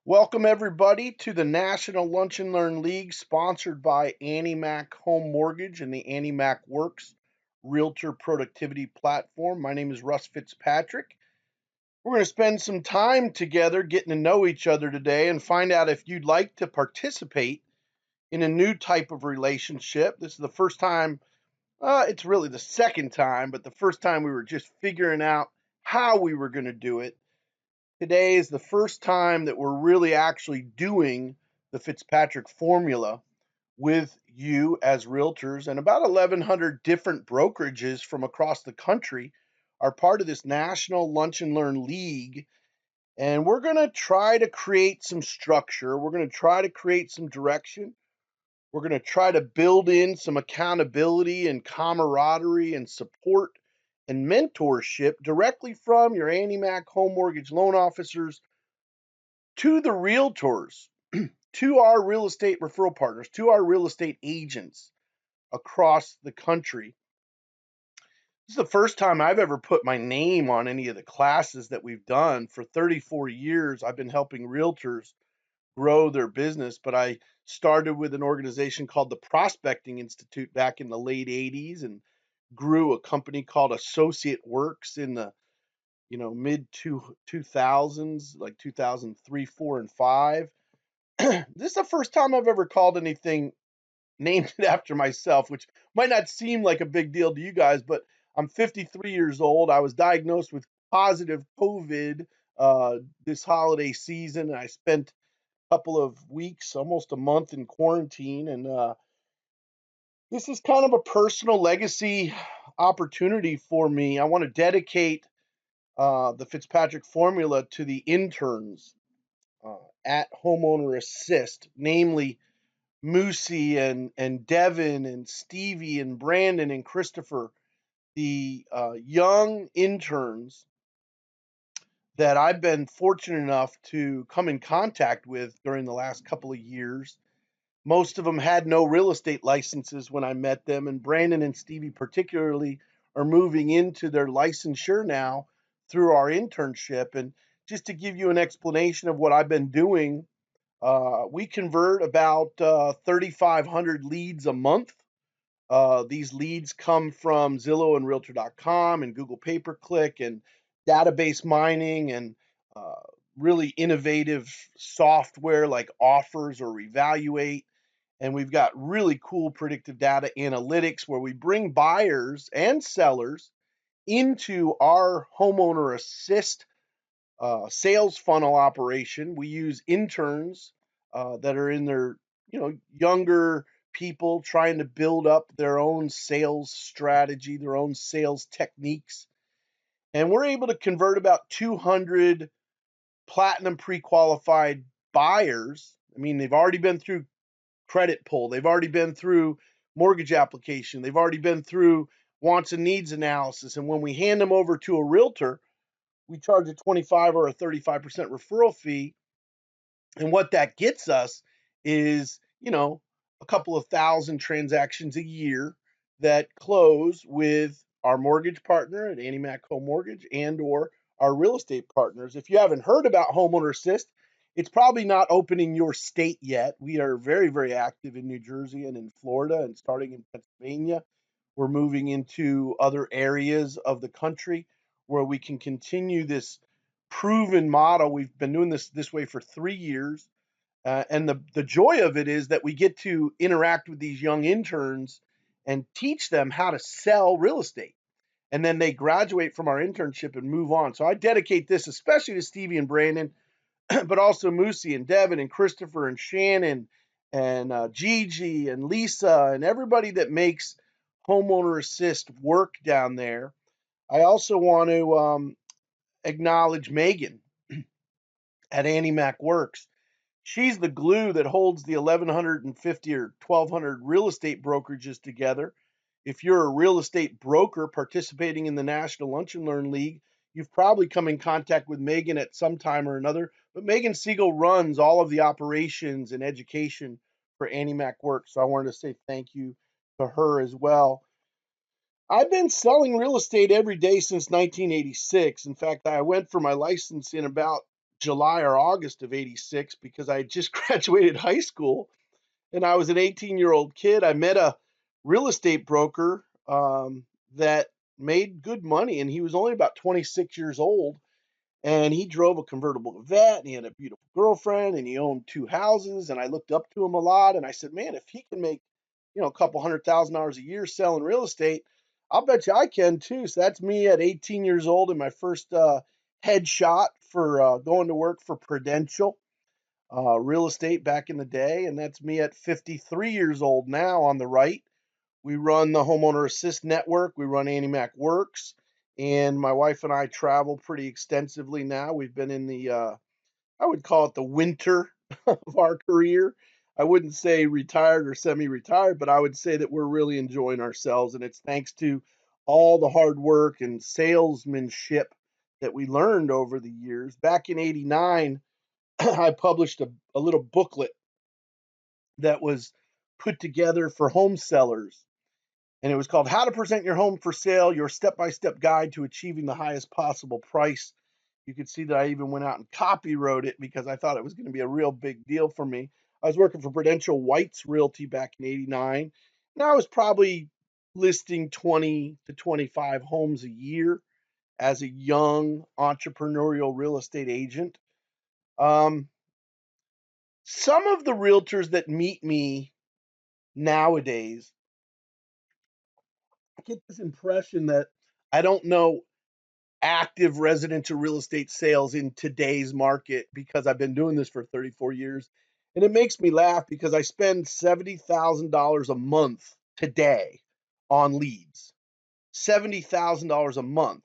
Welcome, everybody, to the National Lunch and Learn League, sponsored by Annie Mac Home Mortgage and the Annie Mac Works Realtor Productivity Platform. My name is Russ Fitzpatrick. We're going to spend some time together getting to know each other today and find out if you'd like to participate in a new type of relationship. This is the first time, it's really the second time, but the first time we were just figuring out how we were going to do it. Today is the first time that we're really actually doing the Fitzpatrick formula with you as realtors, and about 1,100 different brokerages from across the country are part of this National Lunch and Learn League. And we're going to try to create some structure. We're going to try to create some direction. We're going to try to build in some accountability and camaraderie and support and mentorship directly from your Annie Mac home mortgage loan officers to the realtors, to our real estate referral partners, to our real estate agents across the country. This is the first time I've ever put my name on any of the classes that we've done. For 34 years, I've been helping realtors grow their business, but I started with an organization called the Prospecting Institute back in the late 80s and grew a company called Associate Works in the mid 2000s, like 2003, 4, and 5. This is the first time I've ever called anything named after myself, which might not seem like a big deal to you guys, but I'm 53 years old. I was diagnosed with positive COVID this holiday season, and I spent a couple of weeks, almost a month in quarantine. And this is kind of a personal legacy opportunity for me. I want to dedicate the Fitzpatrick formula to the interns uh, at Homeowner Assist, namely Moosey and Devin and Stevie and Brandon and Christopher, the young interns that I've been fortunate enough to come in contact with during the last couple of years. Most of them had no real estate licenses when I met them, and Brandon and Stevie particularly are moving into their licensure now through our internship. And just to give you an explanation of what I've been doing, we convert about 3,500 leads a month. These leads come from Zillow and Realtor.com and Google Pay-Per-Click and database mining and uh, really innovative software like Offers or Revaluate. And we've got really cool predictive data analytics where we bring buyers and sellers into our homeowner assist sales funnel operation. We use interns that are in their, younger people trying to build up their own sales strategy, their own sales techniques. And we're able to convert about 200 platinum pre-qualified buyers. I mean, they've already been through credit pull, they've already been through mortgage application, they've already been through wants and needs analysis. And when we hand them over to a realtor, we charge a 25 or a 35% referral fee. And what that gets us is, a couple of thousand transactions a year that close with our mortgage partner at Annie Mac Home Mortgage and or our real estate partners. If you haven't heard about Homeowner Assist, it's probably not open in your state yet. We are very, very active in New Jersey and in Florida and starting in Pennsylvania. We're moving into other areas of the country where we can continue this proven model. We've been doing this way for 3 years. And the joy of it is that we get to interact with these young interns and teach them how to sell real estate. And then they graduate from our internship and move on. So I dedicate this especially to Stevie and Brandon, but also Moosey and Devin and Christopher and Shannon and Gigi and Lisa and everybody that makes Homeowner Assist work down there. I also want to acknowledge Megan at Annie Mac Works. She's the glue that holds the 1,150 or 1,200 real estate brokerages together. If you're a real estate broker participating in the National Lunch and Learn League, you've probably come in contact with Megan at some time or another. But Megan Siegel runs all of the operations and education for Annie Mac Works. So I wanted to say thank you to her as well. I've been selling real estate every day since 1986. In fact, I went for my license in about July or August of '86 because I had just graduated high school and I was an 18-year-old kid. I met a real estate broker that made good money, and he was only about 26 years old. And he drove a convertible Corvette, and he had a beautiful girlfriend, and he owned two houses. And I looked up to him a lot, and I said, "Man, if he can make, a couple $100,000 a year selling real estate, I'll bet you I can too." So that's me at 18 years old in my first headshot for going to work for Prudential real estate back in the day, and that's me at 53 years old now on the right. We run the Homeowner Assist Network. We run Annie Mac Works, and my wife and I travel pretty extensively now. We've been in the, I would call it the winter of our career. I wouldn't say retired or semi-retired, but I would say that we're really enjoying ourselves, and it's thanks to all the hard work and salesmanship that we learned over the years. Back in '89, I published a little booklet that was put together for home sellers, and it was called How to Present Your Home for Sale, Your Step-by-Step Guide to Achieving the Highest Possible Price. You could see that I even went out and copywrote it because I thought it was going to be a real big deal for me. I was working for Prudential White's Realty back in '89, and I was probably listing 20 to 25 homes a year as a young entrepreneurial real estate agent. Um, some of the realtors that meet me nowadays get this impression that I don't know active residential real estate sales in today's market because I've been doing this for 34 years. And it makes me laugh because I spend $70,000 a month today on leads. $70,000 a month.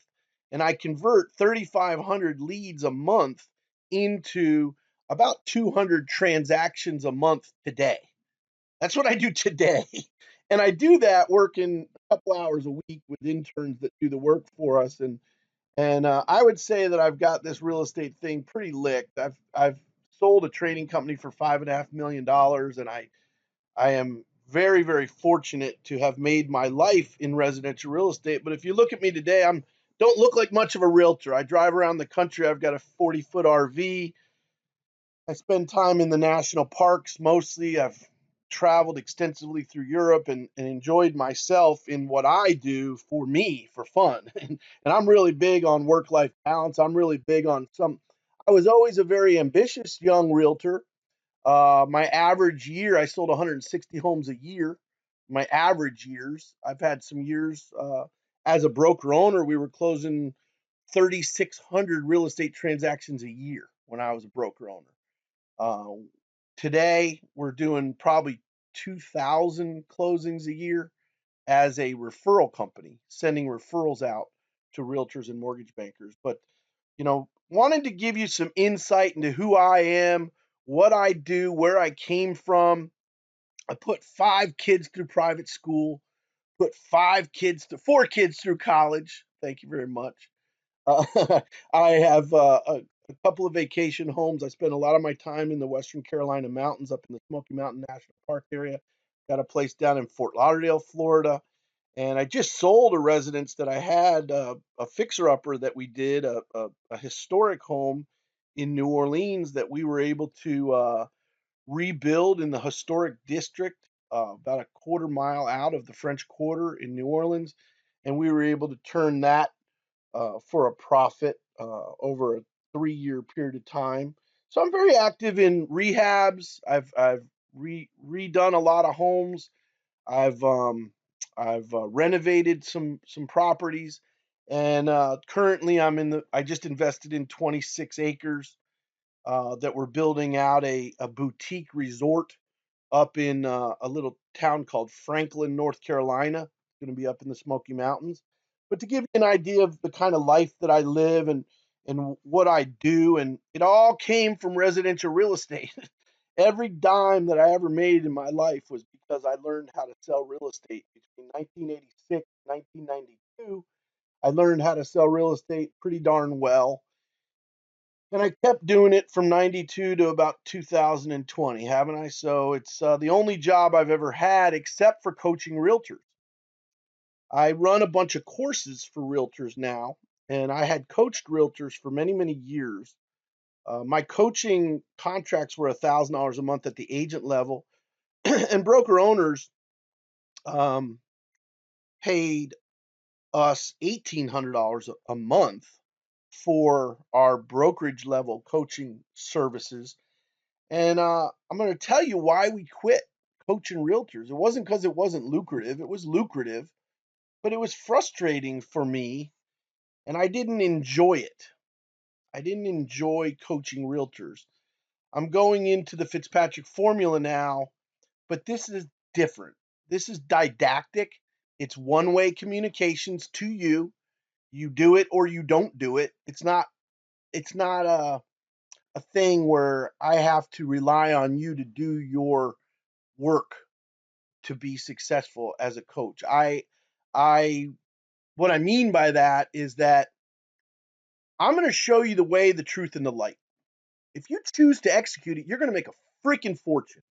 And I convert 3,500 leads a month into about 200 transactions a month today. That's what I do today. And I do that working a couple hours a week with interns that do the work for us. And I would say that I've got this real estate thing pretty licked. I've sold a trading company for $5.5 million, and I am very, very fortunate to have made my life in residential real estate. But if you look at me today, I'm don't look like much of a realtor. I drive around the country. I've got a 40-foot RV. I spend time in the national parks mostly. I've traveled extensively through Europe and enjoyed myself in what I do for me, for fun. And I'm really big on work-life balance. I'm really big on I was always a very ambitious young realtor. My average year, I sold 160 homes a year. My average years, I've had some years as a broker owner, we were closing 3,600 real estate transactions a year when I was a broker owner. Uh, Today, we're doing probably 2,000 closings a year as a referral company, sending referrals out to realtors and mortgage bankers. But, wanted to give you some insight into who I am, what I do, where I came from. I put 5 kids through private school, put 4 kids through college. Thank you very much. Uh, I have a couple of vacation homes. I spend a lot of my time in the Western Carolina mountains, up in the Smoky Mountain National Park area. Got a place down in Fort Lauderdale, Florida. And I just sold a residence that I had, a fixer-upper that we did, a historic home in New Orleans that we were able to rebuild in the historic district, about a quarter mile out of the French Quarter in New Orleans. And we were able to turn that for a profit over a 3-year period of time. So I'm very active in rehabs. I've redone a lot of homes. I've um, I've renovated some properties, and currently I just invested in 26 acres that we're building out a boutique resort up in a little town called Franklin, North Carolina. It's going to be up in the Smoky Mountains. But to give you an idea of the kind of life that I live and what I do, and it all came from residential real estate. Every dime that I ever made in my life was because I learned how to sell real estate between 1986 and 1992. I learned how to sell real estate pretty darn well. And I kept doing it from 92 to about 2020, haven't I? So it's the only job I've ever had except for coaching realtors. I run a bunch of courses for realtors now, and I had coached realtors for many, many years. My coaching contracts were $1,000 a month at the agent level, and broker owners um, paid us $1,800 a month for our brokerage level coaching services. And I'm going to tell you why we quit coaching realtors. It wasn't because it wasn't lucrative. It was lucrative, but it was frustrating for me, and I didn't enjoy it. I didn't enjoy coaching realtors. I'm going into the Fitzpatrick formula now, but this is different. This is didactic. It's one-way communications to you. You do it or you don't do it. It's not a thing where I have to rely on you to do your work to be successful as a coach. I what I mean by that is that I'm going to show you the way, the truth, and the light. If you choose to execute it, you're going to make a freaking fortune.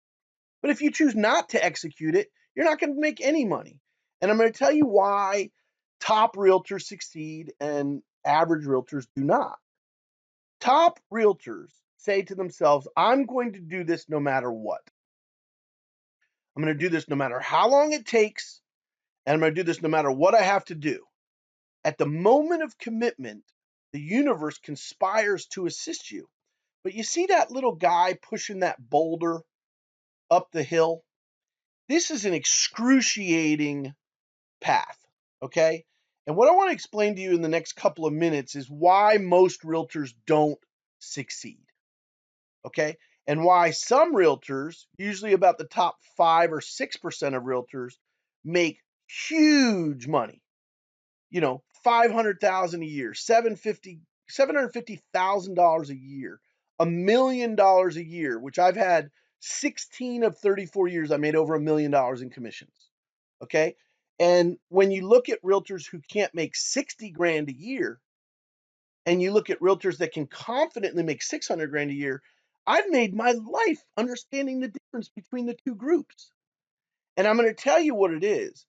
But if you choose not to execute it, you're not going to make any money. And I'm going to tell you why top realtors succeed and average realtors do not. Top realtors say to themselves, I'm going to do this no matter what. I'm going to do this no matter how long it takes, and I'm going to do this no matter what I have to do. At the moment of commitment, the universe conspires to assist you. But you see that little guy pushing that boulder up the hill? This is an excruciating path, okay? And what I want to explain to you in the next couple of minutes is why most realtors don't succeed, okay? And why some realtors, usually about the top 5 or 6% of realtors, make huge money. 500,000 a year, $750,000 a year, $1 million a year, which I've had 16 of 34 years. I made over $1 million in commissions. Okay. And when you look at realtors who can't make 60 grand a year, and you look at realtors that can confidently make 600 grand a year, I've made my life understanding the difference between the two groups. And I'm going to tell you what it is.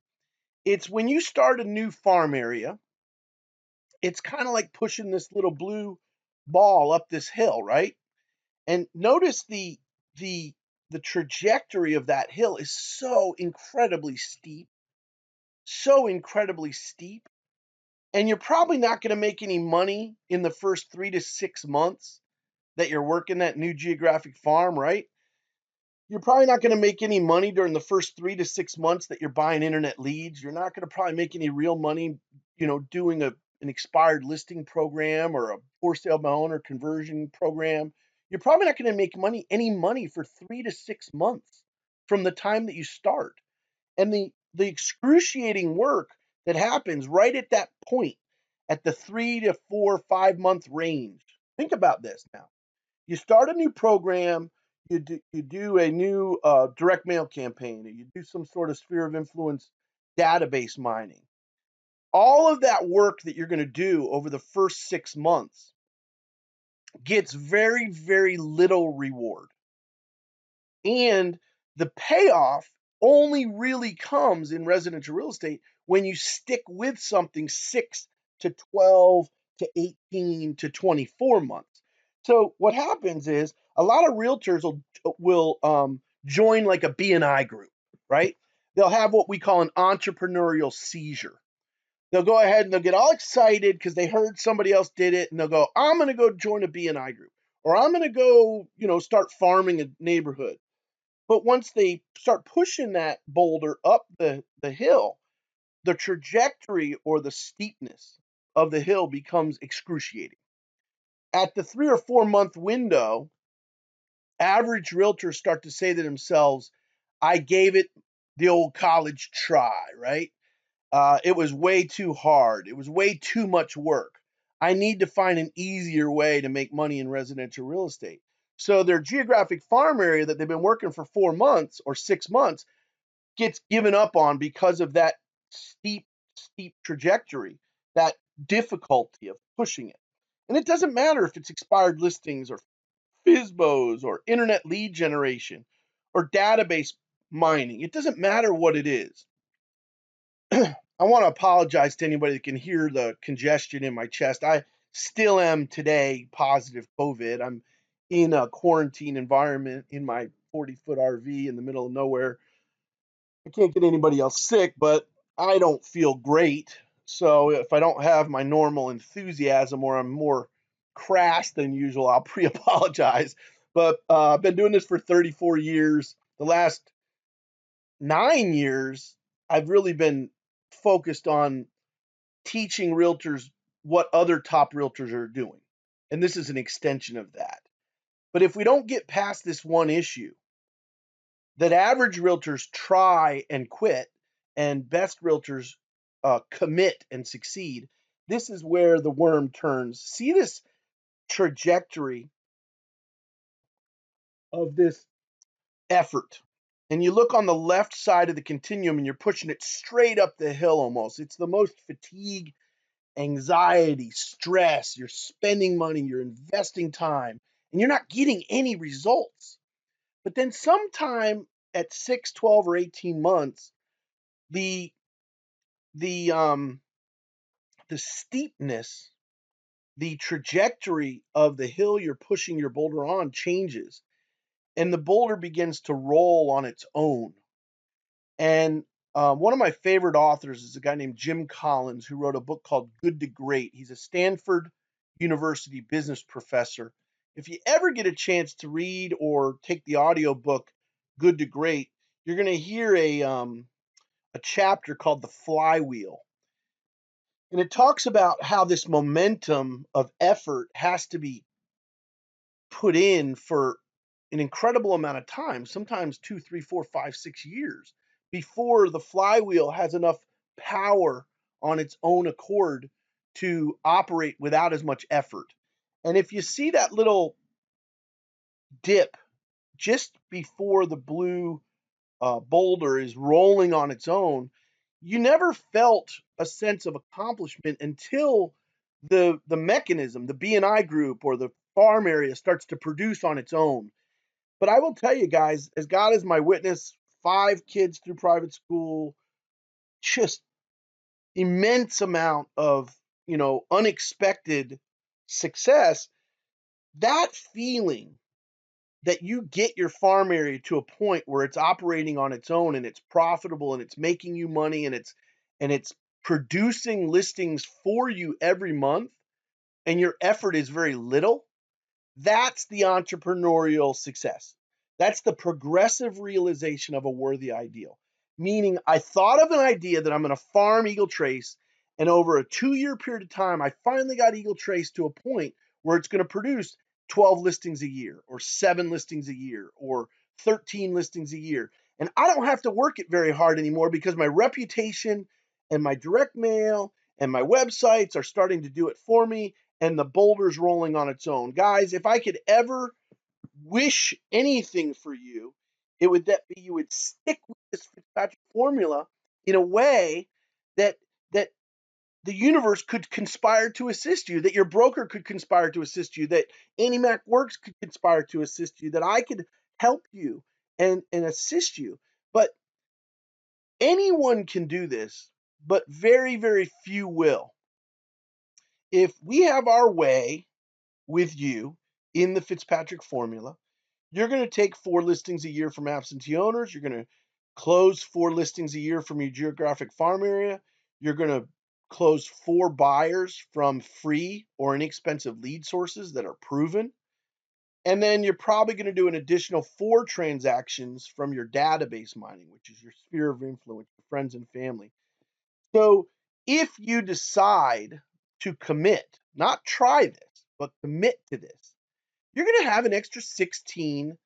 It's when you start a new farm area, it's kind of like pushing this little blue ball up this hill, right? And notice the the trajectory of that hill is so incredibly steep, and you're probably not going to make any money in the first 3 to 6 months that you're working that new geographic farm, right? You're probably not going to make any money during the first 3 to 6 months that you're buying internet leads. You're not going to probably make any real money, doing an expired listing program or a for sale by owner conversion program. You're probably not going to make any money for 3 to 6 months from the time that you start. And the excruciating work that happens right at that point, at the 3 to 4, 5 month range. Think about this now. You start a new program, you do a new direct mail campaign, or you do some sort of sphere of influence database mining. All of that work that you're going to do over the first 6 months gets very, very little reward. And the payoff only really comes in residential real estate when you stick with something 6 to 12 to 18 to 24 months. So what happens is a lot of realtors will join like a BNI group, right? They'll have what we call an entrepreneurial seizure. They'll go ahead and they'll get all excited because they heard somebody else did it, and they'll go, I'm going to go join a BNI group, or I'm going to go, start farming a neighborhood. But once they start pushing that boulder up the hill, the trajectory or the steepness of the hill becomes excruciating. At the 3 or 4 month window, average realtors start to say to themselves, I gave it the old college try, right? It was way too hard. It was way too much work. I need to find an easier way to make money in residential real estate. So their geographic farm area that they've been working for 4 months or 6 months gets given up on because of that steep, steep trajectory, that difficulty of pushing it. And it doesn't matter if it's expired listings or FISBOs or internet lead generation or database mining. It doesn't matter what it is. I want to apologize to anybody that can hear the congestion in my chest. I still am today positive COVID. in a quarantine environment in my 40-foot RV in the middle of nowhere. I can't get anybody else sick, but I don't feel great. So if I don't have my normal enthusiasm or I'm more crass than usual, I'll pre-apologize. But I've been doing this for 34 years. The last 9 years, I've really been focused on teaching realtors what other top realtors are doing. And this is an extension of that. But if we don't get past this one issue, that average realtors try and quit and best realtors commit and succeed, this is where the worm turns. See this trajectory of this effort. And you look on the left side of the continuum and you're pushing it straight up the hill almost. It's the most fatigue, anxiety, stress. You're spending money, you're investing time, and you're not getting any results. But then sometime at 6, 12, or 18 months, the the um the steepness, the trajectory of the hill you're pushing your boulder on changes, and the boulder begins to roll on its own. And one of my favorite authors is a guy named Jim Collins, who wrote a book called Good to Great. He's a Stanford University business professor. If you ever get a chance to read or take the audio book Good to Great, you're going to hear a chapter called The Flywheel. And it talks about how this momentum of effort has to be put in for an incredible amount of time, sometimes 2, 3, 4, 5, 6 years, before the flywheel has enough power on its own accord to operate without as much effort. And if you see that little dip just before the blue boulder is rolling on its own, you never felt a sense of accomplishment until the mechanism, the BNI group or the farm area starts to produce on its own. But I will tell you guys, as God is my witness, 5 kids through private school, just immense amount of, unexpected success. That feeling that you get your farm area to a point where it's operating on its own and it's profitable and it's making you money and it's producing listings for you every month and your effort is very little. That's the entrepreneurial success. That's the progressive realization of a worthy ideal. Meaning, I thought of an idea that I'm going to farm Eagle Trace, and over a 2-year period of time, I finally got Eagle Trace to a point where it's going to produce 12 listings a year, or 7 listings a year, or 13 listings a year. And I don't have to work it very hard anymore because my reputation and my direct mail and my websites are starting to do it for me, and the boulder's rolling on its own. Guys, if I could ever wish anything for you, it would that be you would stick with this Fitzpatrick formula in a way that that the universe could conspire to assist you, that your broker could conspire to assist you, that AnnieMac Works could conspire to assist you, that I could help you and assist you. But anyone can do this, but very, very few will. If we have our way with you in the Fitzpatrick formula, you're going to take 4 listings a year from absentee owners. You're going to close 4 listings a year from your geographic farm area. You're going to close 4 buyers from free or inexpensive lead sources that are proven. And then you're probably going to do an additional 4 transactions from your database mining, which is your sphere of influence, your friends and family. So if you decide to commit, not try this, but commit to this, you're going to have an extra 16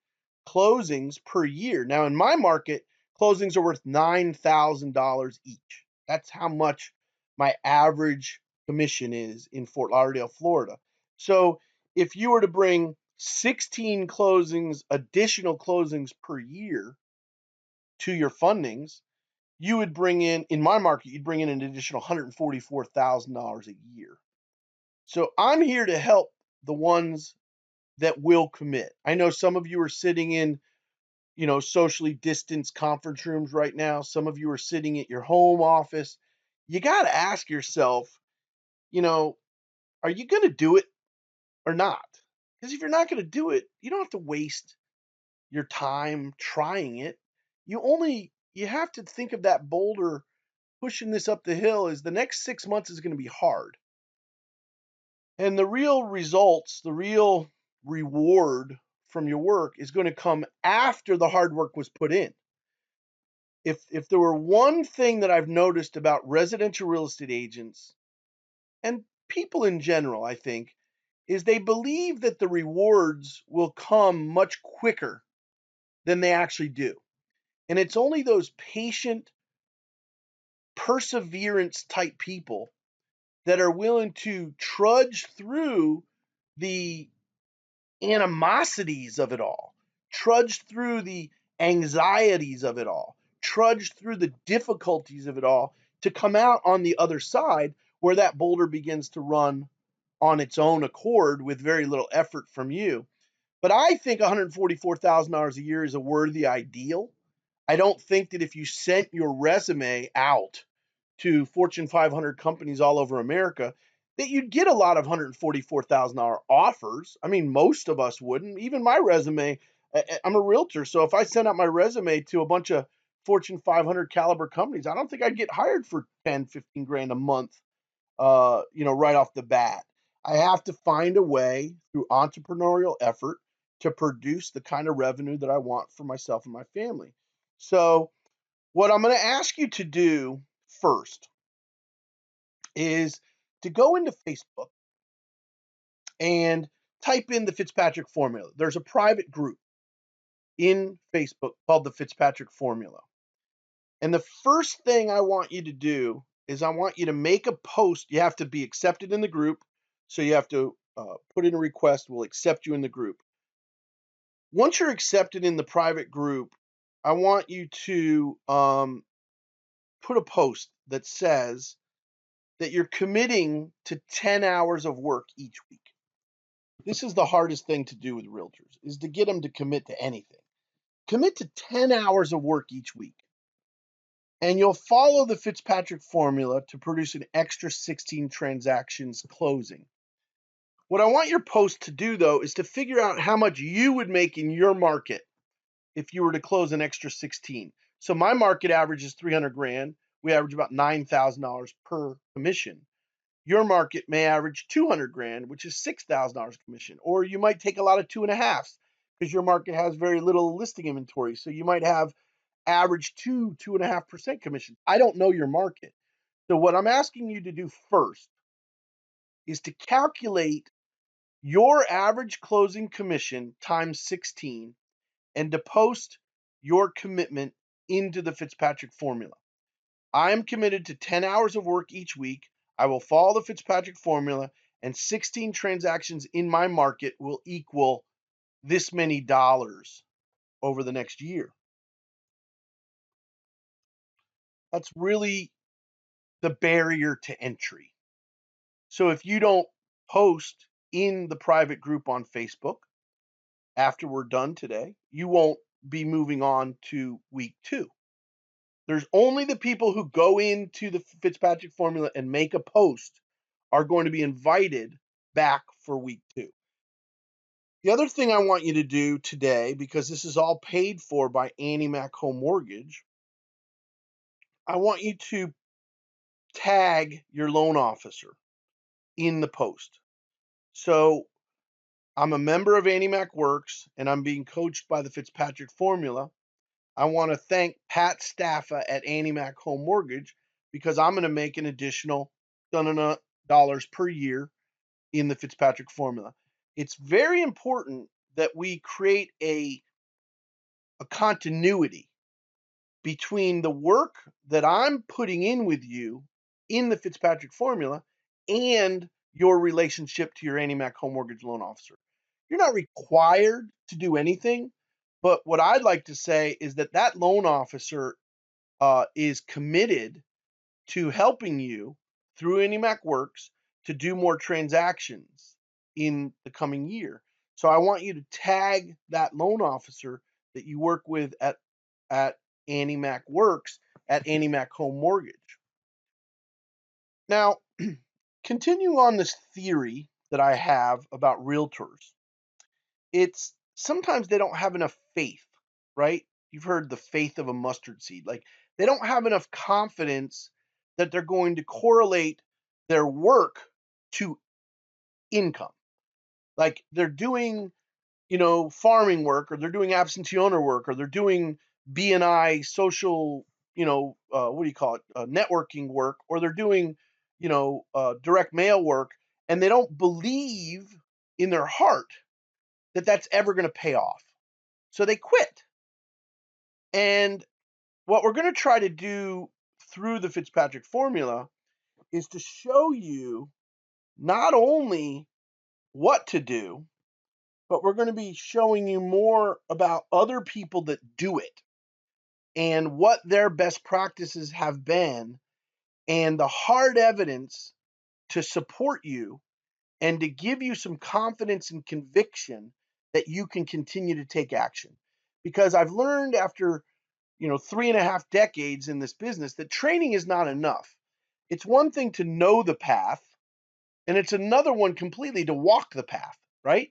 closings per year. Now, in my market, closings are worth $9,000 each. That's how much my average commission is in Fort Lauderdale, Florida. So if you were to bring 16 closings, additional closings per year to your fundings, you would bring in my market, you'd bring in an additional $144,000 a year. So I'm here to help the ones that will commit. I know some of you are sitting in, socially distanced conference rooms right now. Some of you are sitting at your home office. You got to ask yourself, are you going to do it or not? Because if you're not going to do it, you don't have to waste your time trying it. You have to think of that boulder pushing this up the hill is the next 6 months is going to be hard. And the real results, the real reward from your work is going to come after the hard work was put in. If there were one thing that I've noticed about residential real estate agents and people in general, I think, is they believe that the rewards will come much quicker than they actually do. And it's only those patient, perseverance type people that are willing to trudge through the animosities of it all, trudge through the anxieties of it all, trudge through the difficulties of it all to come out on the other side where that boulder begins to run on its own accord with very little effort from you. But I think $144,000 a year is a worthy ideal. I don't think that if you sent your resume out to Fortune 500 companies all over America, that you'd get a lot of $144,000 offers. I mean, most of us wouldn't. Even my resume, I'm a realtor. So if I sent out my resume to a bunch of Fortune 500 caliber companies, I don't think I'd get hired for 10, 15 grand a month, right off the bat. I have to find a way through entrepreneurial effort to produce the kind of revenue that I want for myself and my family. So, what I'm going to ask you to do first is to go into Facebook and type in the Fitzpatrick formula. There's a private group in Facebook called the Fitzpatrick formula. And the first thing I want you to do is I want you to make a post. You have to be accepted in the group. So you have to put in a request. We'll accept you in the group. Once you're accepted in the private group, I want you to put a post that says that you're committing to 10 hours of work each week. This is the hardest thing to do with realtors, is to get them to commit to anything. Commit to 10 hours of work each week. And you'll follow the Fitzpatrick formula to produce an extra 16 transactions closing. What I want your post to do, though, is to figure out how much you would make in your market if you were to close an extra 16. So my market average is 300 grand. We average about $9,000 per commission. Your market may average 200 grand, which is $6,000 commission. Or you might take a lot of 2.5s because your market has very little listing inventory. So you might have average 2.5% commission. I don't know your market. So what I'm asking you to do first is to calculate your average closing commission times 16 and to post your commitment into the Fitzpatrick formula. I am committed to 10 hours of work each week. I will follow the Fitzpatrick formula, and 16 transactions in my market will equal this many dollars over the next year. That's really the barrier to entry. So if you don't post in the private group on Facebook after we're done today, you won't be moving on to week 2. There's only the people who go into the Fitzpatrick formula and make a post are going to be invited back for week 2. The other thing I want you to do today, because this is all paid for by Annie Mac Home Mortgage, I want you to tag your loan officer in the post. So I'm a member of Annie Mac Works and I'm being coached by the Fitzpatrick formula. I want to thank Pat Staffa at Annie Mac Home Mortgage because I'm going to make an additional dollars per year in the Fitzpatrick formula. It's very important that we create a continuity between the work that I'm putting in with you in the Fitzpatrick formula and your relationship to your Annie Mac Home Mortgage loan officer. You're not required to do anything, but what I'd like to say is that that loan officer is committed to helping you through Annie Mac Works to do more transactions in the coming year. So I want you to tag that loan officer that you work with at Annie Mac Works at Annie Mac Home Mortgage. Now, continue on this theory that I have about realtors. it's sometimes they don't have enough faith, right? You've heard the faith of a mustard seed. Like they don't have enough confidence that they're going to correlate their work to income. Like they're doing, farming work, or they're doing absentee owner work, or they're doing BNI social, what do you call it, networking work, or they're doing, direct mail work, and they don't believe in their heart that that's ever going to pay off. So they quit. And what we're going to try to do through the Fitzpatrick formula is to show you not only what to do, but we're going to be showing you more about other people that do it and what their best practices have been and the hard evidence to support you and to give you some confidence and conviction that you can continue to take action. Because I've learned after 3.5 decades in this business that training is not enough. It's one thing to know the path, and it's another one completely to walk the path, right?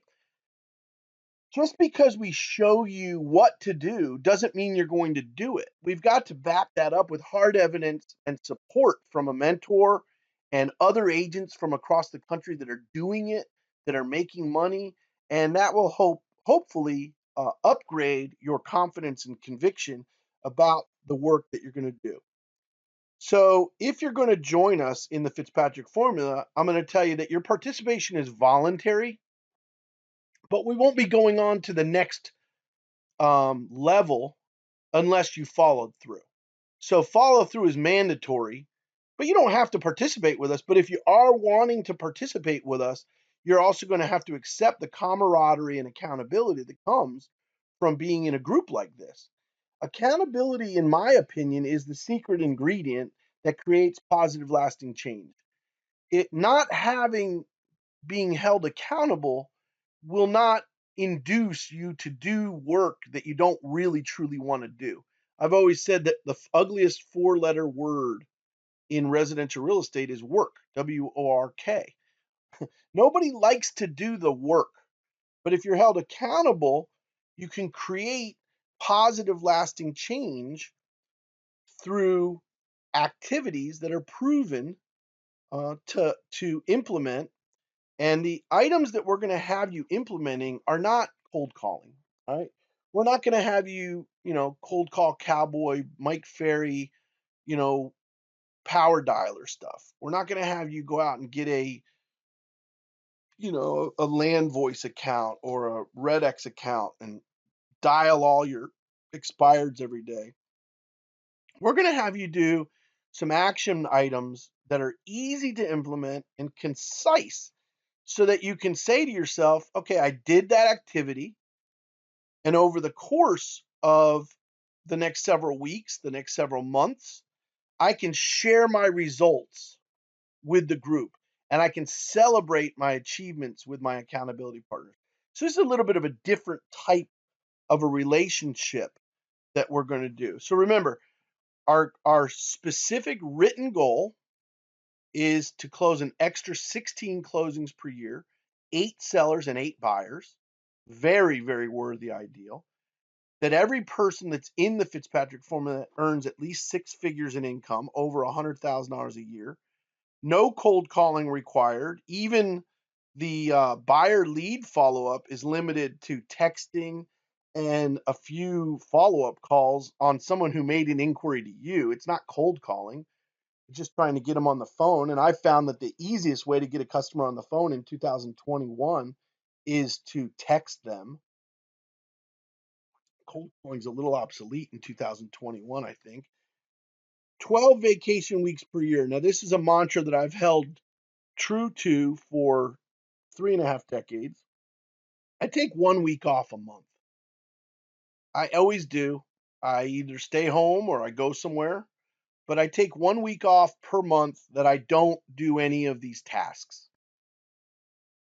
Just because we show you what to do doesn't mean you're going to do it. We've got to back that up with hard evidence and support from a mentor and other agents from across the country that are doing it, that are making money, and that will hopefully upgrade your confidence and conviction about the work that you're going to do. So, if you're going to join us in the Fitzpatrick formula, I'm going to tell you that your participation is voluntary, but we won't be going on to the next level unless you followed through. So follow through is mandatory, but you don't have to participate with us. But if you are wanting to participate with us, you're also going to have to accept the camaraderie and accountability that comes from being in a group like this. Accountability, in my opinion, is the secret ingredient that creates positive, lasting change. It not having being held accountable will not induce you to do work that you don't really truly want to do. I've always said that the ugliest four-letter word in residential real estate is work, WORK. Nobody likes to do the work, but if you're held accountable, you can create positive, lasting change through activities that are proven to implement. And the items that we're going to have you implementing are not cold calling. All right. We're not going to have you, cold call cowboy, Mike Ferry, you know, power dialer stuff. We're not going to have you go out and get a land voice account or a Red X account and dial all your expireds every day. We're going to have you do some action items that are easy to implement and concise so that you can say to yourself, okay, I did that activity. And over the course of the next several weeks, the next several months, I can share my results with the group and I can celebrate my achievements with my accountability partners. So, this is a little bit of a different type of a relationship that we're going to do. So, remember, our specific written goal is to close an extra 16 closings per year, 8 sellers and 8 buyers. Very, very worthy ideal. That every person that's in the Fitzpatrick formula earns at least 6 figures in income, over $100,000 a year. No cold calling required. Even the buyer lead follow up is limited to texting and a few follow up calls on someone who made an inquiry to you. It's not cold calling, it's just trying to get them on the phone. And I found that the easiest way to get a customer on the phone in 2021 is to text them. Cold calling is a little obsolete in 2021, I think. 12 vacation weeks per year. Now, this is a mantra that I've held true to for 3.5 decades. I take 1 week off a month. I always do. I either stay home or I go somewhere, but I take 1 week off per month that I don't do any of these tasks.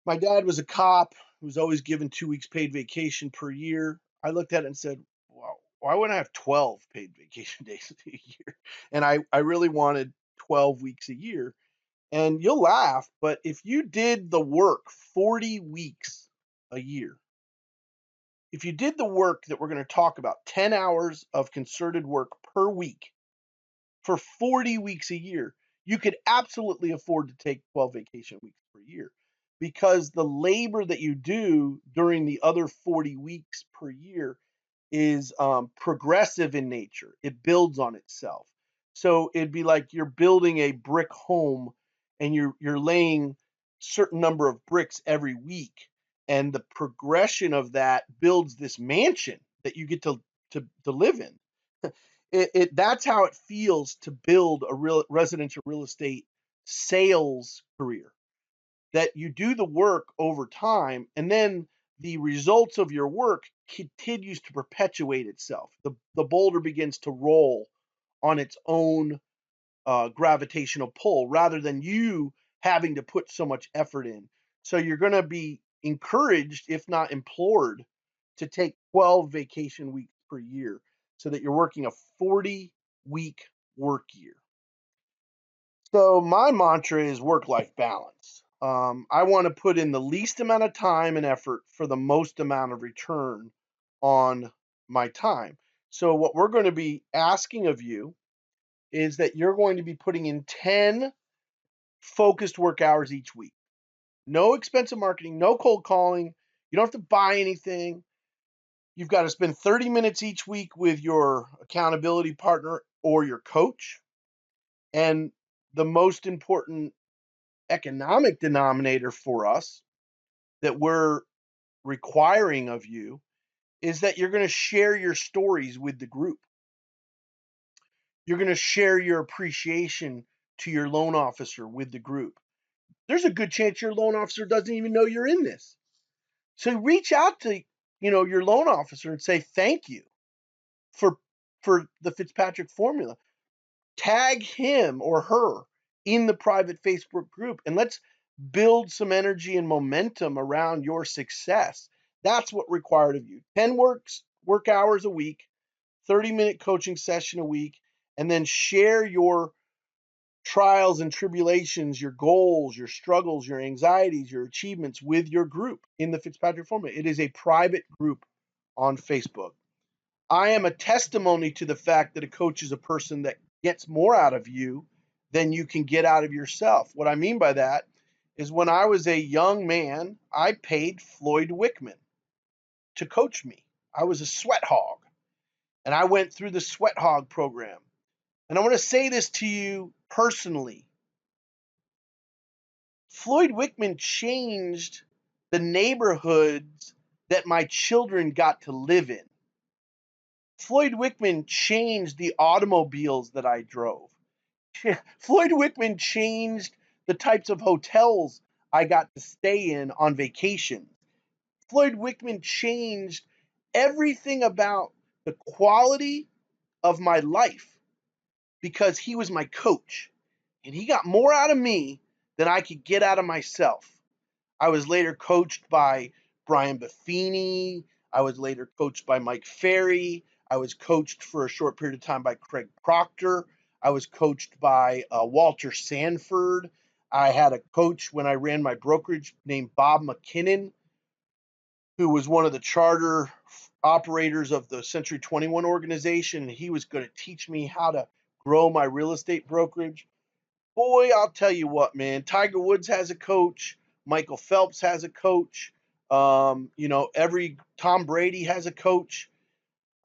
My dad was a cop who was always given 2 weeks paid vacation per year. I looked at it and said, wow, why wouldn't I have 12 paid vacation days a year? And I really wanted 12 weeks a year. And you'll laugh, but if you did the work 40 weeks a year, if you did the work that we're going to talk about, 10 hours of concerted work per week for 40 weeks a year, you could absolutely afford to take 12 vacation weeks per year, because the labor that you do during the other 40 weeks per year is progressive in nature. It builds on itself. So it'd be like you're building a brick home, and you're laying certain number of bricks every week, and the progression of that builds this mansion that you get to live in. That's how it feels to build a real residential real estate sales career, that you do the work over time, and then the results of your work continues to perpetuate itself. The boulder begins to roll on its own gravitational pull, rather than you having to put so much effort in. So you're going to be encouraged, if not implored, to take 12 vacation weeks per year, so that you're working a 40-week work year. So my mantra is work-life balance. I want to put in the least amount of time and effort for the most amount of return on my time. So what we're going to be asking of you is that you're going to be putting in 10 focused work hours each week. No expensive marketing, no cold calling. You don't have to buy anything. You've got to spend 30 minutes each week with your accountability partner or your coach. And the most important economic denominator for us that we're requiring of you is that you're going to share your stories with the group. You're going to share your appreciation to your loan officer with the group. There's a good chance your loan officer doesn't even know you're in this. So reach out to, your loan officer and say thank you for the Fitzpatrick formula. Tag him or her in the private Facebook group, and let's build some energy and momentum around your success. That's what required of you. 10 work hours a week, 30-minute coaching session a week, and then share your trials and tribulations, your goals, your struggles, your anxieties, your achievements with your group in the Fitzpatrick formula. It is a private group on Facebook. I am a testimony to the fact that a coach is a person that gets more out of you than you can get out of yourself. What I mean by that is, when I was a young man, I paid Floyd Wickman to coach me. I was a sweat hog, and I went through the sweat hog program. And I want to say this to you personally. Floyd Wickman changed the neighborhoods that my children got to live in. Floyd Wickman changed the automobiles that I drove. Floyd Wickman changed the types of hotels I got to stay in on vacation. Floyd Wickman changed everything about the quality of my life, because he was my coach, and he got more out of me than I could get out of myself. I was later coached by Brian Buffini. I was later coached by Mike Ferry. I was coached for a short period of time by Craig Proctor. I was coached by Walter Sanford. I had a coach when I ran my brokerage named Bob McKinnon, who was one of the charter operators of the Century 21 organization. He was going to teach me how to grow my real estate brokerage. Boy, I'll tell you what, man. Tiger Woods has a coach. Michael Phelps has a coach. Every Tom Brady has a coach.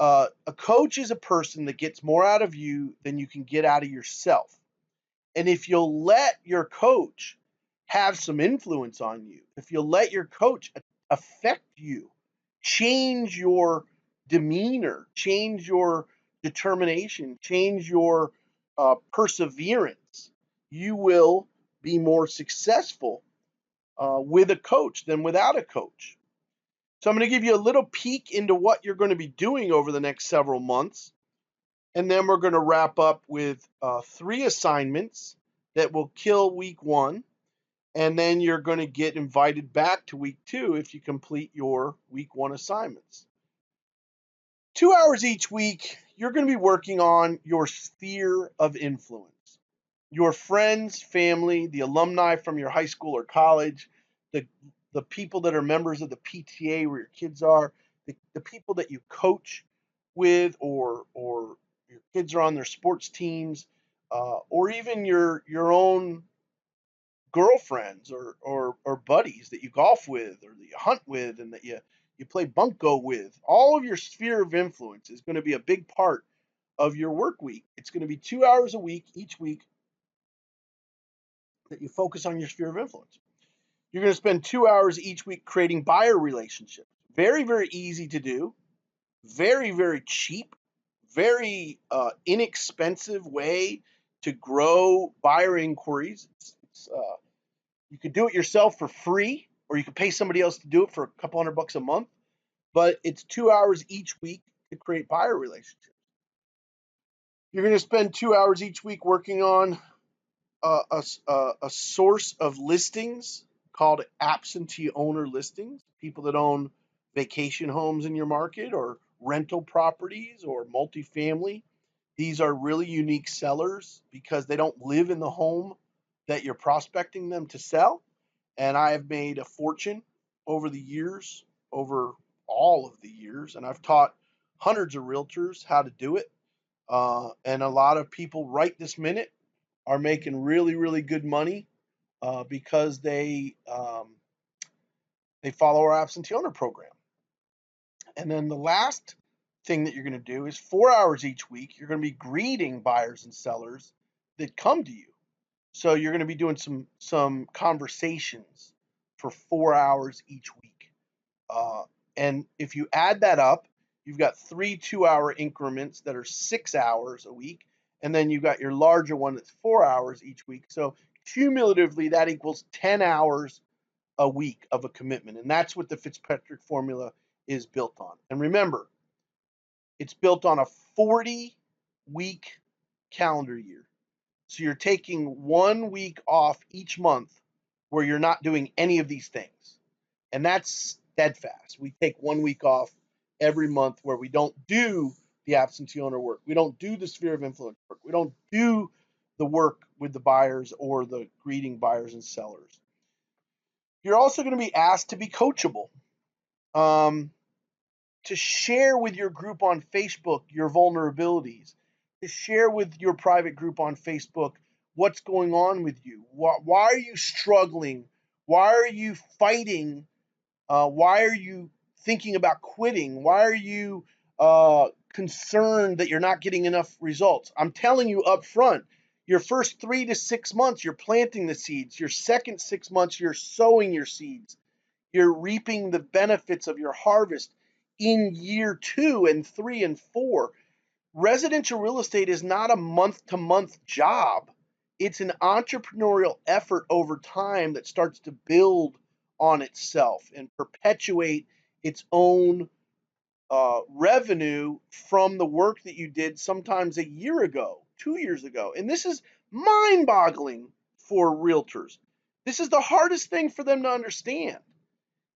A coach is a person that gets more out of you than you can get out of yourself. And if you'll let your coach have some influence on you, if you'll let your coach affect you, change your demeanor, change your determination, change your perseverance, you will be more successful with a coach than without a coach. So I'm going to give you a little peek into what you're going to be doing over the next several months. And then we're going to wrap up with 3 assignments that will kill week 1. And then you're going to get invited back to week 2 if you complete your week 1 assignments. 2 hours each week, you're going to be working on your sphere of influence. Your friends, family, the alumni from your high school or college, the people that are members of the PTA where your kids are, the people that you coach with, or your kids are on their sports teams, or even your own girlfriends or buddies that you golf with or that you hunt with and that you play bunco with. All of your sphere of influence is going to be a big part of your work week. It's going to be 2 hours a week each week that you focus on your sphere of influence. You're going to spend 2 hours each week creating buyer relationships. Very, very easy to do. Very, very cheap. Very inexpensive way to grow buyer inquiries. You could do it yourself for free, or you could pay somebody else to do it for a couple $100 a month. But it's 2 hours each week to create buyer relationships. You're going to spend 2 hours each week working on a source of listings called absentee owner listings, people that own vacation homes in your market or rental properties or multifamily. These are really unique sellers because they don't live in the home that you're prospecting them to sell. And I have made a fortune over the years, over all of the years, and I've taught hundreds of realtors how to do it. And a lot of people right this minute are making really, really good money because they follow our absentee owner program. And then the last thing that you're going to do is 4 hours each week. You're going to be greeting buyers and sellers that come to you. So you're going to be doing some conversations for 4 hours each week. And if you add that up, you've got 3 2-hour increments that are 6 hours a week. And then you've got your larger one that's 4 hours each week. So cumulatively, that equals 10 hours a week of a commitment. And that's what the Fitzpatrick formula is built on. And remember, it's built on a 40-week calendar year. So you're taking 1 week off each month where you're not doing any of these things. And that's steadfast. We take 1 week off every month where we don't do the absentee owner work. We don't do the sphere of influence work. We don't do the work with the buyers or the greeting buyers and sellers. You're also going to be asked to be coachable, to share with your group on Facebook your vulnerabilities, to share with your private group on Facebook what's going on with you. Why are you struggling? Why are you fighting? Why are you thinking about quitting? Why are you concerned that you're not getting enough results? I'm telling you up front, your first 3 to 6 months, you're planting the seeds. Your second 6 months, you're sowing your seeds. You're reaping the benefits of your harvest in year 2 and 3 and 4. Residential real estate is not a month-to-month job. It's an entrepreneurial effort over time that starts to build on itself and perpetuate its own revenue from the work that you did sometimes a year ago, 2 years ago. And this is mind-boggling for realtors. This is the hardest thing for them to understand,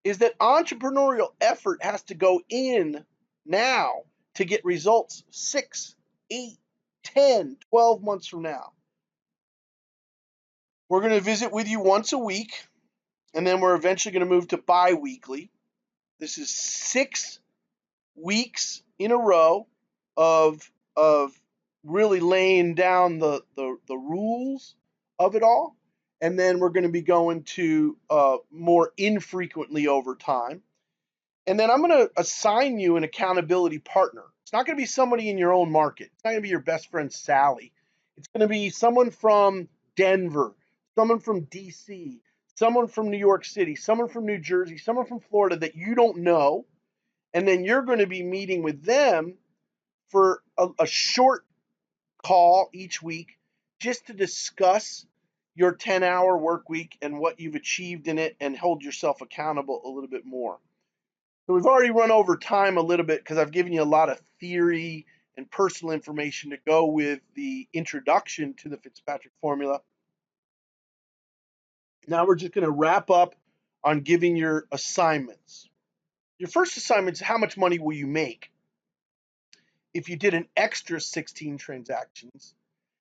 is that entrepreneurial effort has to go in now to get results 6, 8, 10, 12 months from now. We're going to visit with you once a week, and then we're eventually going to move to bi-weekly. This is 6 weeks in a row of really laying down the rules of it all. And then we're going to be going to more infrequently over time. And then I'm going to assign you an accountability partner. It's not going to be somebody in your own market. It's not going to be your best friend Sally. It's going to be someone from Denver, someone from DC, someone from New York City, someone from New Jersey, someone from Florida that you don't know. And then you're going to be meeting with them for a short call each week just to discuss your 10-hour work week and what you've achieved in it and hold yourself accountable a little bit more. So we've already run over time a little bit because I've given you a lot of theory and personal information to go with the introduction to the Fitzpatrick formula. Now we're just going to wrap up on giving your assignments. Your first assignment is how much money will you make if you did an extra 16 transactions,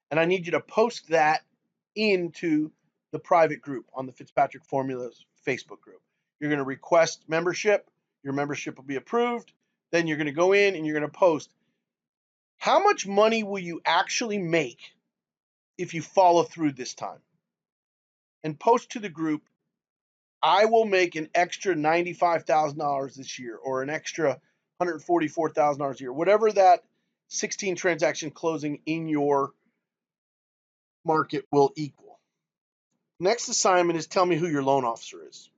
and I need you to post that into the private group on the Fitzpatrick Formulas Facebook group. You're going to request membership. Your membership will be approved. Then you're going to go in and you're going to post how much money will you actually make if you follow through this time, and post to the group, I will make an extra $95,000 this year, or an extra $144,000 a year, whatever that 16 transaction closing in your market will equal. Next assignment is tell me who your loan officer is.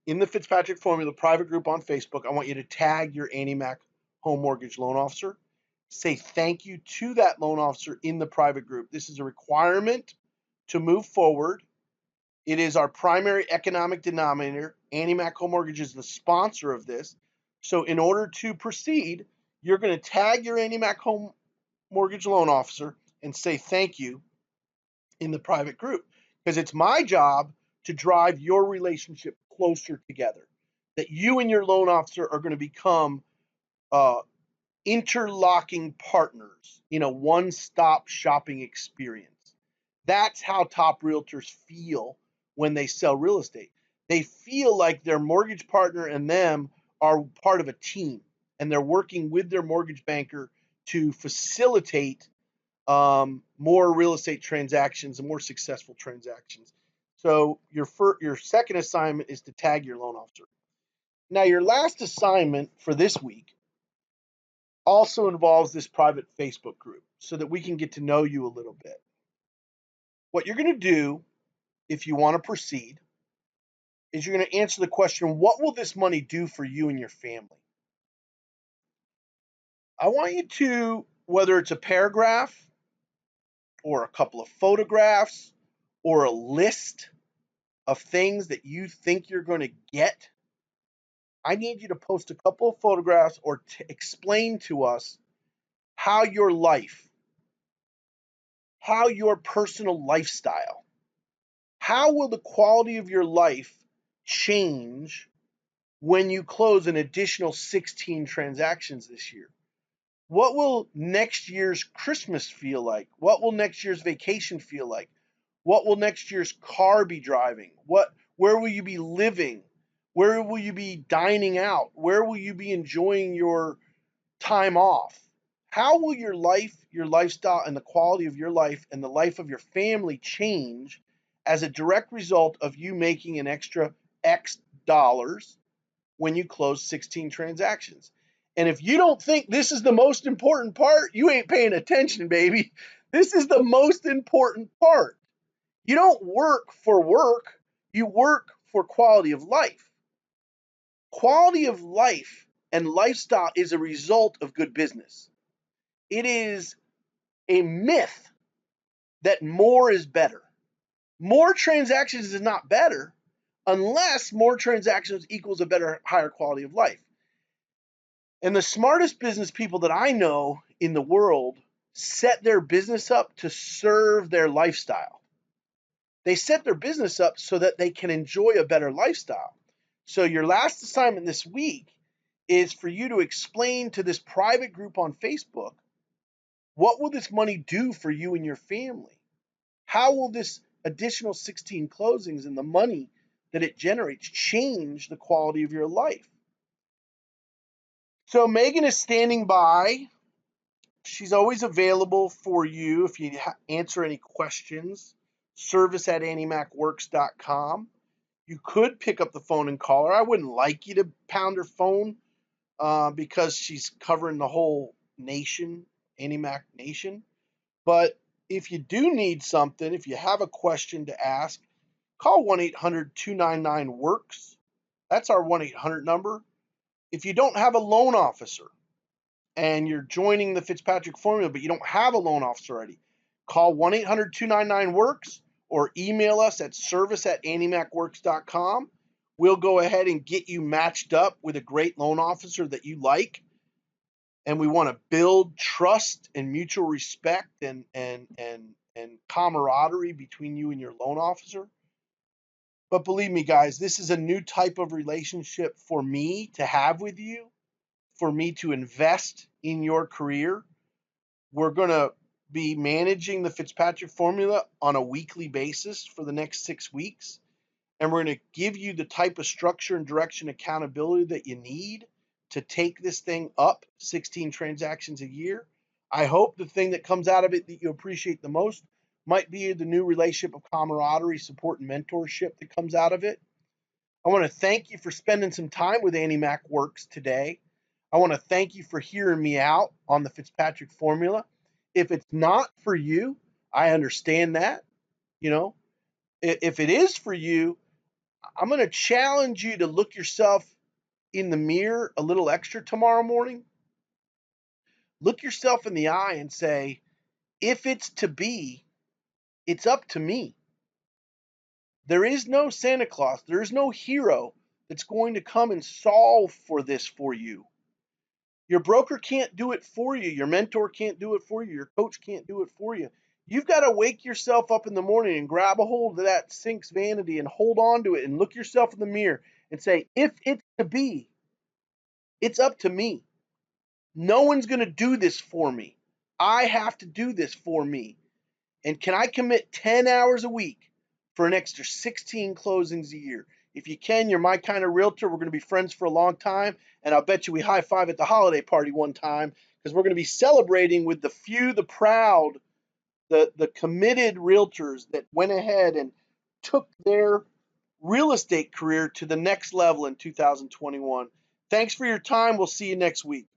In the Fitzpatrick Formula private group on Facebook, I want you to tag your Annie Mac home mortgage loan officer. Say thank you to that loan officer in the private group. This is a requirement to move forward. It is our primary economic denominator. Annie Mac Home Mortgage is the sponsor of this. So in order to proceed, you're going to tag your Annie Mac Home Mortgage loan officer and say thank you in the private group, because it's my job to drive your relationship closer together, that you and your loan officer are going to become interlocking partners in a one-stop shopping experience. That's how top realtors feel when they sell real estate. They feel like their mortgage partner and them are part of a team, and they're working with their mortgage banker to facilitate more real estate transactions and more successful transactions. So your second assignment is to tag your loan officer. Now, your last assignment for this week also involves this private Facebook group so that we can get to know you a little bit. What you're going to do, if you want to proceed, is you're going to answer the question, what will this money do for you and your family? I want you to, whether it's a paragraph or a couple of photographs or a list of things that you think you're going to get, I need you to post a couple of photographs or explain to us how your life, how your personal lifestyle, how will the quality of your life change when you close an additional 16 transactions this year? What will next year's Christmas feel like? What will next year's vacation feel like? What will next year's car be driving? Where will you be living? Where will you be dining out? Where will you be enjoying your time off? How will your life, your lifestyle, and the quality of your life and the life of your family change as a direct result of you making an extra X dollars when you close 16 transactions? And if you don't think this is the most important part, you ain't paying attention, baby. This is the most important part. You don't work for work, you work for quality of life. Quality of life and lifestyle is a result of good business. It is a myth that more is better. More transactions is not better unless more transactions equals a better, higher quality of life. And the smartest business people that I know in the world set their business up to serve their lifestyle. They set their business up so that they can enjoy a better lifestyle. So your last assignment this week is for you to explain to this private group on Facebook, what will this money do for you and your family? How will this additional 16 closings and the money that it generates change the quality of your life? So Megan is standing by. She's always available for you if you answer any questions. Service@AnnieMacWorks.com. You could pick up the phone and call her. I wouldn't like you to pound her phone because she's covering the whole nation, Annie Mac Nation. But if you do need something, if you have a question to ask, call 1-800-299-WORKS. That's our 1-800 number. If you don't have a loan officer and you're joining the Fitzpatrick formula, but you don't have a loan officer already, call 1-800-299-WORKS or email us at service@anniemacworks.com. We'll go ahead and get you matched up with a great loan officer that you like. And we want to build trust and mutual respect and camaraderie between you and your loan officer. But believe me, guys, this is a new type of relationship for me to have with you, for me to invest in your career. We're going to be managing the Fitzpatrick formula on a weekly basis for the next 6 weeks. And we're going to give you the type of structure and direction accountability that you need to take this thing up 16 transactions a year. I hope the thing that comes out of it that you appreciate the most might be the new relationship of camaraderie, support, and mentorship that comes out of it. I want to thank you for spending some time with Annie Mac Works today. I want to thank you for hearing me out on the Fitzpatrick formula. If it's not for you, I understand that. You know, if it is for you, I'm going to challenge you to look yourself in the mirror a little extra tomorrow morning. Look yourself in the eye and say, if it's to be, it's up to me. There is no Santa Claus, there is no hero that's going to come and solve for this for you. Your broker can't do it for you. Your mentor can't do it for you. Your coach can't do it for you. You've got to wake yourself up in the morning and grab a hold of that Sync's vanity and hold on to it and look yourself in the mirror and say, if it's to be, it's up to me. No one's going to do this for me. I have to do this for me. And can I commit 10 hours a week for an extra 16 closings a year? If you can, you're my kind of realtor. We're going to be friends for a long time. And I'll bet you we high five at the holiday party one time because we're going to be celebrating with the few, the proud, the committed realtors that went ahead and took their real estate career to the next level in 2021. Thanks for your time. We'll see you next week.